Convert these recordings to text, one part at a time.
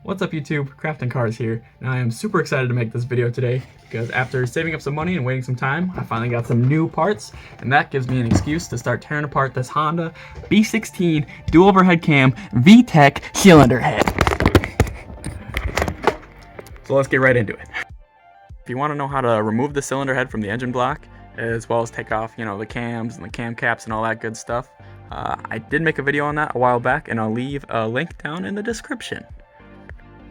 What's up YouTube, Crafting Cars here, and I am super excited to make this video today because after saving up some money and waiting some time, I finally got some new parts, and that gives me an excuse to start tearing apart this Honda B16 dual overhead cam VTEC cylinder head. So let's get right into it. If you want to know how to remove the cylinder head from the engine block, as well as take off, the cams and the cam caps and all that good stuff, I did make a video on that a while back, and I'll leave a link down in the description.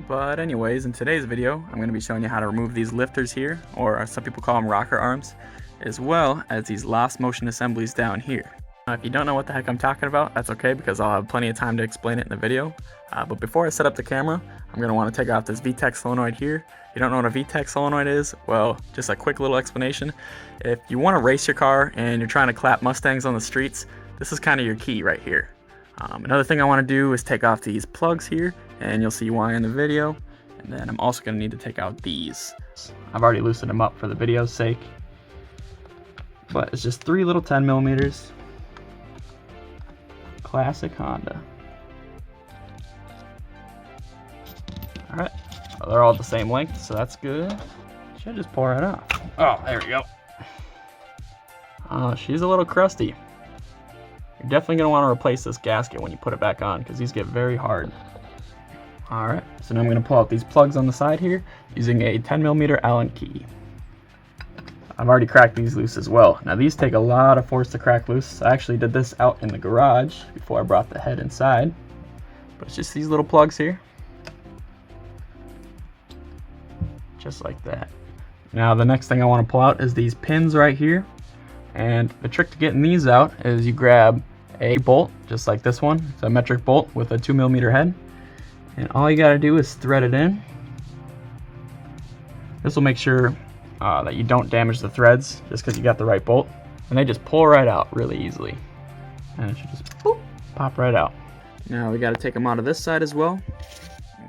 But anyways, in today's video, I'm going to be showing you how to remove these lifters here, or some people call them rocker arms, as well as these lost motion assemblies down here. Now, if you don't know what the heck I'm talking about, that's okay because I'll have plenty of time to explain it in the video. But before I set up the camera, I'm going to want to take off this VTEC solenoid here. If you don't know what a VTEC solenoid is, well, just a quick little explanation. If you want to race your car and you're trying to clap Mustangs on the streets, this is kind of your key right here. Another thing I want to do is take off these plugs here, and you'll see why in the video. And then I'm also going to need to take out these. I've already loosened them up for the video's sake, but it's just 3 little 10 millimeters. Classic Honda. Alright, well, they're all the same length, so that's good. Should just pour it off. Oh, there we go. She's a little crusty. You're definitely going to want to replace this gasket when you put it back on because these get very hard. Alright, so now I'm going to pull out these plugs on the side here using a 10mm Allen key. I've already cracked these loose as well. Now these take a lot of force to crack loose. I actually did this out in the garage before I brought the head inside. But it's just these little plugs here. Just like that. Now the next thing I want to pull out is these pins right here. And the trick to getting these out is you grab a bolt, just like this one. It's a metric bolt with a 2mm head. And all you gotta do is thread it in. This will make sure that you don't damage the threads just because you got the right bolt. And they just pull right out really easily. And it should just boop, pop right out. Now we gotta take them out of this side as well.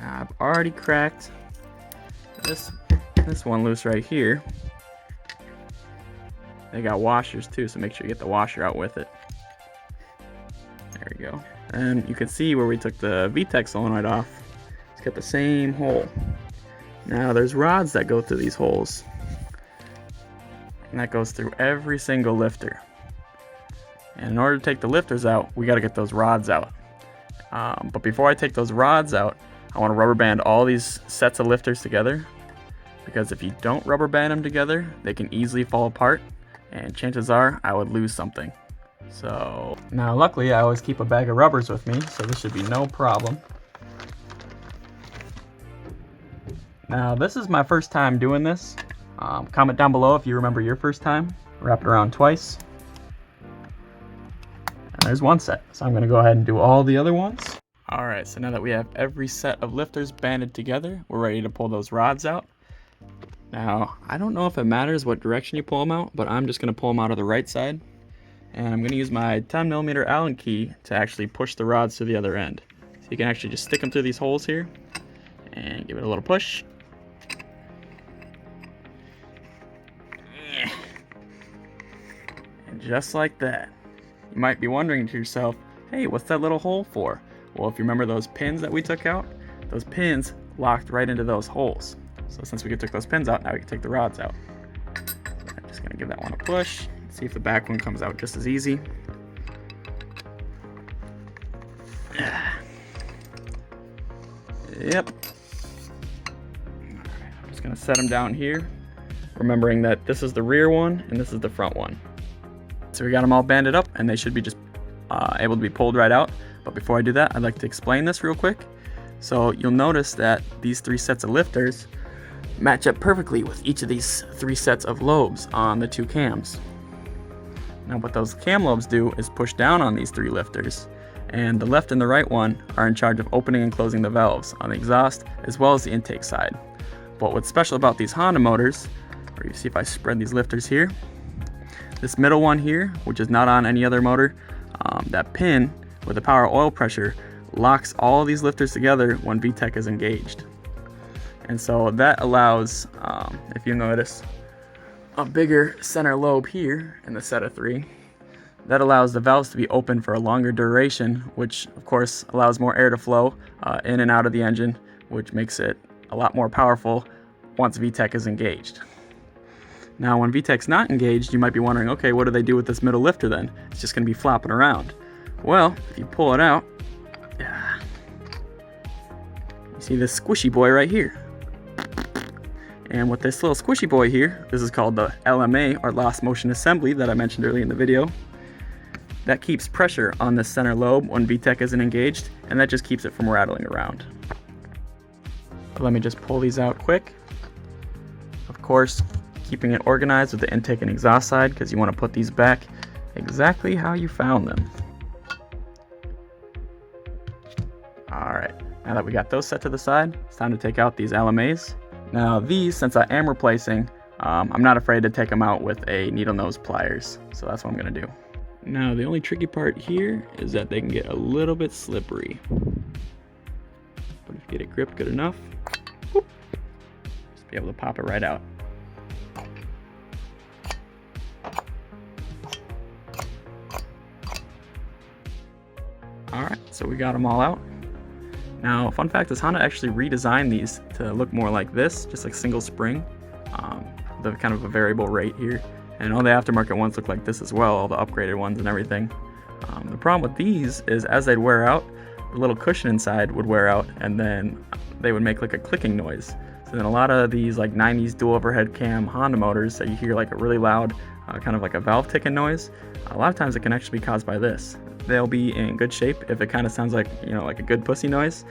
Now, I've already cracked this one loose right here. They got washers too, so make sure you get the washer out with it. There we go. And you can see where we took the VTEC solenoid off. It's got the same hole. Now there's rods that go through these holes. And that goes through every single lifter. And in order to take the lifters out, we got to get those rods out. But before I take those rods out, I want to rubber band all these sets of lifters together. Because if you don't rubber band them together, they can easily fall apart. And chances are I would lose something. So now luckily I always keep a bag of rubbers with me, so this should be no problem. Now this is my first time doing this. Comment down below if you remember your first time. Wrap it around twice. And there's one set, so I'm going to go ahead and do all the other ones. Alright, so now that we have every set of lifters banded together, we're ready to pull those rods out. Now, I don't know if it matters what direction you pull them out, but I'm just going to pull them out of the right side. And I'm going to use my 10mm Allen key to actually push the rods to the other end. So you can actually just stick them through these holes here and give it a little push. And just like that. You might be wondering to yourself, hey, what's that little hole for? Well, if you remember those pins that we took out, those pins locked right into those holes. So since we took those pins out, now we can take the rods out. I'm just going to give that one a push. See if the back one comes out just as easy. Yep. Alright, I'm just going to set them down here, remembering that this is the rear one and this is the front one. So we got them all banded up and they should be just able to be pulled right out. But before I do that, I'd like to explain this real quick. So you'll notice that these 3 sets of lifters match up perfectly with each of these 3 sets of lobes on the 2 cams. Now what those cam lobes do is push down on these 3 lifters, and the left and the right one are in charge of opening and closing the valves on the exhaust as well as the intake side. But what's special about these Honda motors, or you see if I spread these lifters here, this middle one here, which is not on any other motor, that pin with the power oil pressure locks all these lifters together when VTEC is engaged. And so that allows, if you notice, a bigger center lobe here in the set of 3. That allows the valves to be open for a longer duration, which of course allows more air to flow in and out of the engine, which makes it a lot more powerful once VTEC is engaged. Now when VTEC's not engaged, you might be wondering, okay, what do they do with this middle lifter then? It's just going to be flopping around. Well, if you pull it out, you see this squishy boy right here. And with this little squishy boy here, this is called the LMA, or lost motion assembly, that I mentioned earlier in the video. That keeps pressure on the center lobe when VTEC isn't engaged, and that just keeps it from rattling around. But let me just pull these out quick. Of course, keeping it organized with the intake and exhaust side, because you want to put these back exactly how you found them. Alright, now that we got those set to the side, it's time to take out these LMAs. Now these, since I am replacing, I'm not afraid to take them out with a needle nose pliers, so that's what I'm going to do. Now the only tricky part here is that they can get a little bit slippery. But if you get it gripped good enough, whoop, just be able to pop it right out. Alright, so we got them all out. Now, fun fact is Honda actually redesigned these to look more like this, just like single spring, the kind of a variable rate here. And all the aftermarket ones look like this as well, all the upgraded ones and everything. The problem with these is as they'd wear out, the little cushion inside would wear out, and then they would make like a clicking noise. So then a lot of these like 90s dual overhead cam Honda motors that you hear like a really loud, kind of like a valve ticking noise, a lot of times it can actually be caused by this. They'll be in good shape if it kind of sounds like, you know, like a good pussy noise,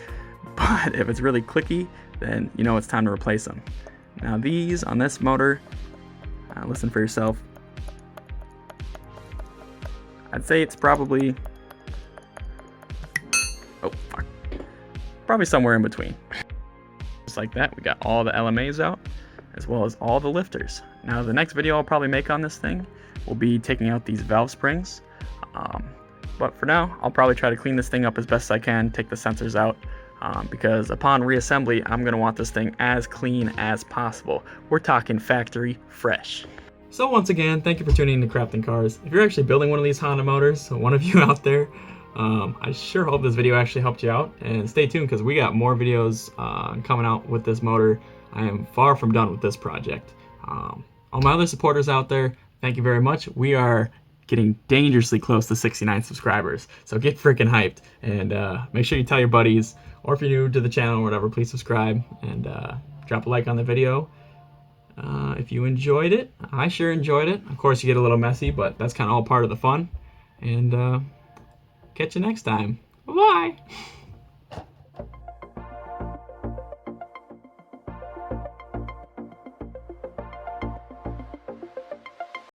but if it's really clicky, then you know it's time to replace them. Now these on this motor, listen for yourself, I'd say it's probably, oh fuck, probably somewhere in between. Just like that, we got all the LMAs out, as well as all the lifters. Now the next video I'll probably make on this thing will be taking out these valve springs. But for now, I'll probably try to clean this thing up as best I can, take the sensors out, because upon reassembly, I'm going to want this thing as clean as possible. We're talking factory fresh. So once again, thank you for tuning in to Crafting Cars. If you're actually building one of these Honda motors, so one of you out there, I sure hope this video actually helped you out. And stay tuned because we got more videos coming out with this motor. I am far from done with this project. All my other supporters out there, thank you very much. We are getting dangerously close to 69 subscribers, so get freaking hyped, and make sure you tell your buddies, or if you're new to the channel or whatever, please subscribe and drop a like on the video. If you enjoyed it, I sure enjoyed it. Of course you get a little messy, but that's kind of all part of the fun, and catch you next time. Bye-bye.